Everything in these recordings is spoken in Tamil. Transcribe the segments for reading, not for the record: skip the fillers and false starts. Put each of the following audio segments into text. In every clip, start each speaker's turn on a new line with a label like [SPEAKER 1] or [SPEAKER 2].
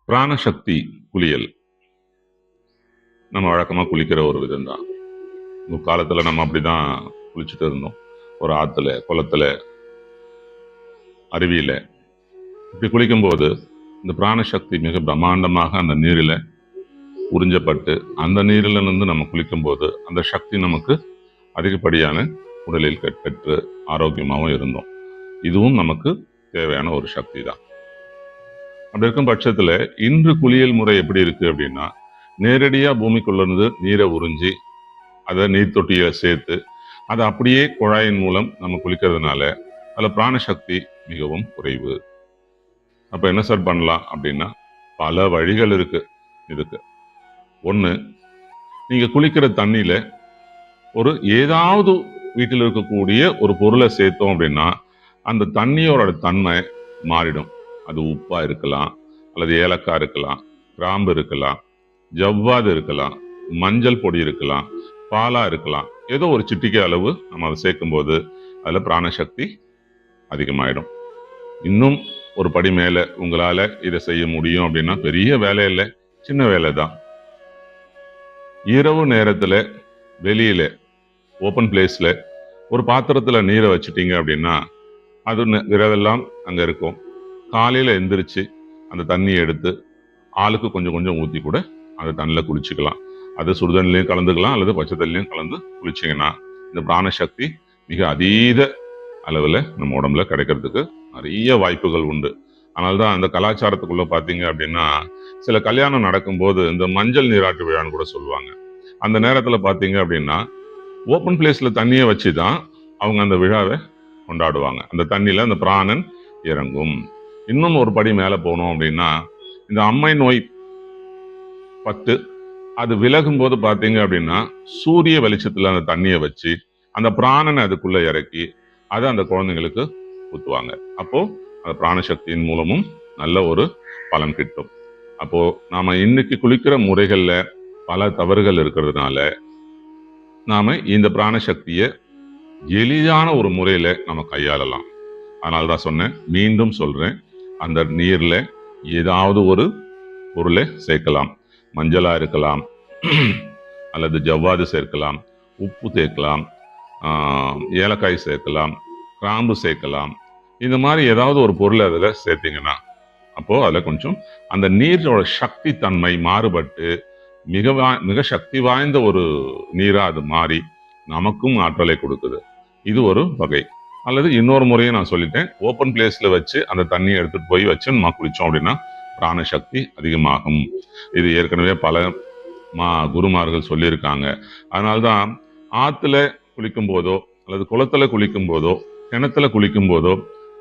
[SPEAKER 1] பிராணசக்தி குளியல் நம்ம வழக்கமாக குளிக்கிற ஒரு விதம் தான். முக்காலத்தில் நம்ம அப்படிதான் குளிச்சுட்டு இருந்தோம். ஒரு ஆற்றுல, குளத்துல, அருவியில் இப்படி குளிக்கும்போது இந்த பிராணசக்தி மிக பிரம்மாண்டமாக அந்த நீரில் உறிஞ்சப்பட்டு அந்த நீரிலிருந்து நம்ம குளிக்கும்போது அந்த சக்தி நமக்கு அதிகப்படியான உடலில் பெற்று ஆரோக்கியமாகவும் இருந்தோம். இதுவும் நமக்கு தேவையான ஒரு சக்தி தான். அப்படி இருக்கும் பட்சத்தில் இன்று குளியல் முறை எப்படி இருக்கு அப்படின்னா, நேரடியாக பூமிக்குள்ளேருந்து நீரை உறிஞ்சி அதை நீர் தொட்டியை சேர்த்து அதை அப்படியே குழாயின் மூலம் நம்ம குளிக்கிறதுனால அதில் பிராணசக்தி மிகவும் குறைவு. அப்போ என்ன சார் பண்ணலாம் அப்படின்னா, பல வழிகள் இருக்கு இதுக்கு. ஒன்று, நீங்கள் குளிக்கிற தண்ணியில் ஒரு ஏதாவது வீட்டில் இருக்கக்கூடிய ஒரு பொருளை சேர்த்தோம் அப்படின்னா அந்த தண்ணியோட தன்மை மாறிடும். அது உப்பா இருக்கலாம், அல்லது ஏலக்காய் இருக்கலாம், கிராம்பு இருக்கலாம், ஜவ்வாது இருக்கலாம், மஞ்சள் பொடி இருக்கலாம், பாலா இருக்கலாம். ஏதோ ஒரு சிட்டிகை அளவு நம்ம அதை சேர்க்கும் போது அதில் பிராணசக்தி அதிகமாயிடும். இன்னும் ஒரு படி மேலே உங்களால் இதை செய்ய முடியும் அப்படின்னா பெரிய வேலை இல்லை, சின்ன வேலை தான். இரவு நேரத்தில் வெளியில ஓப்பன் பிளேஸில் ஒரு பாத்திரத்தில் நீரை வச்சுட்டீங்க அப்படின்னா அது இரவெல்லாம் அங்கே இருக்கும். காலையில் எந்திரிச்சு அந்த தண்ணியை எடுத்து ஆளுக்கு கொஞ்சம் கொஞ்சம் ஊற்றி கூட அந்த தண்ணியில் குளிச்சுக்கலாம். அது சுடுதண்ணிலையும் கலந்துக்கலாம், அல்லது பச்சை தண்ணிலையும் கலந்து குளிச்சிங்கன்னா இந்த பிராணசக்தி மிக அதீத அளவில் நம்ம உடம்புல கிடைக்கிறதுக்கு நிறைய வாய்ப்புகள் உண்டு. அதனால்தான் அந்த கலாச்சாரத்துக்குள்ள பார்த்தீங்க அப்படின்னா சில கல்யாணம் நடக்கும்போது இந்த மஞ்சள் நீராட்டு விழான்னு கூட சொல்லுவாங்க. அந்த நேரத்தில் பார்த்தீங்க அப்படின்னா ஓப்பன் பிளேஸில் தண்ணியை வச்சு தான் அவங்க அந்த விழாவை கொண்டாடுவாங்க. அந்த தண்ணியில் அந்த பிராணன் இறங்கும். இன்னும் ஒரு படி மேலே போனோம் அப்படின்னா இந்த அம்மை நோய் பட்டு அது விலகும் போது பார்த்தீங்க அப்படின்னா சூரிய வெளிச்சத்தில் அந்த தண்ணியை வச்சு அந்த பிராணனை அதுக்குள்ள இறக்கி அதை அந்த குழந்தைங்களுக்கு ஊற்றுவாங்க. அப்போ அந்த பிராணசக்தியின் மூலமும் நல்ல ஒரு பலன் கிட்டும். அப்போ நாம இன்னைக்கு குளிக்கிற முறைகள்ல பல தவறுகள் இருக்கிறதுனால நாம இந்த பிராணசக்தியை எளிதான ஒரு முறையில நம்ம கையாளலாம். அதனால்தான் சொன்னேன், மீண்டும் சொல்றேன், அந்த நீர்ல ஏதாவது ஒரு பொருளை சேர்க்கலாம். மஞ்சளா இருக்கலாம், அல்லது ஜவ்வாது சேர்க்கலாம், உப்பு சேர்க்கலாம், ஏலக்காய் சேர்க்கலாம், கிராம்பு சேர்க்கலாம். இந்த மாதிரி ஏதாவது ஒரு பொருளை அதில் சேர்த்தீங்கன்னா அப்போ அதில் கொஞ்சம் அந்த நீரோட சக்தி தன்மை மாறுபட்டு மிக சக்தி வாய்ந்த ஒரு நீரா அது மாறி நமக்கும் ஆற்றலை கொடுக்குது. இது ஒரு வகை. அல்லது இன்னொரு முறையும் நான் சொல்லிட்டேன், ஓப்பன் பிளேஸ்ல வச்சு அந்த தண்ணியை எடுத்துட்டு போய் வச்சு நம்ம குளிச்சோம் அப்படின்னா பிராணசக்தி அதிகமாகும். இது ஏற்கனவே பல குருமார்கள் சொல்லியிருக்காங்க. அதனால்தான் ஆத்துல குளிக்கும் போதோ அல்லது குளத்துல குளிக்கும் போதோ கிணத்துல குளிக்கும் போதோ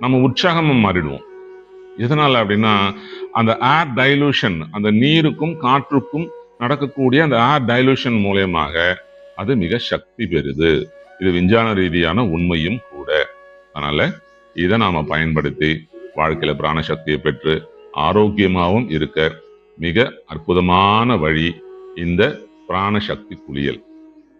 [SPEAKER 1] நம்ம உற்சாகமா மாறிடுவோம். எதனால அப்படின்னா அந்த ஏர் டைலூஷன், அந்த நீருக்கும் காற்றுக்கும் நடக்கக்கூடிய அந்த ஏர் டைலூஷன் மூலயமாக அது மிக சக்தி பெறுது. இது விஞ்ஞான ரீதியான உண்மையும் கூட. அதனால இதை நாம பயன்படுத்தி வாழ்க்கையில பிராணசக்தியை பெற்று ஆரோக்கியமாகவும் இருக்க மிக அற்புதமான வழி இந்த பிராணசக்தி குளியல்.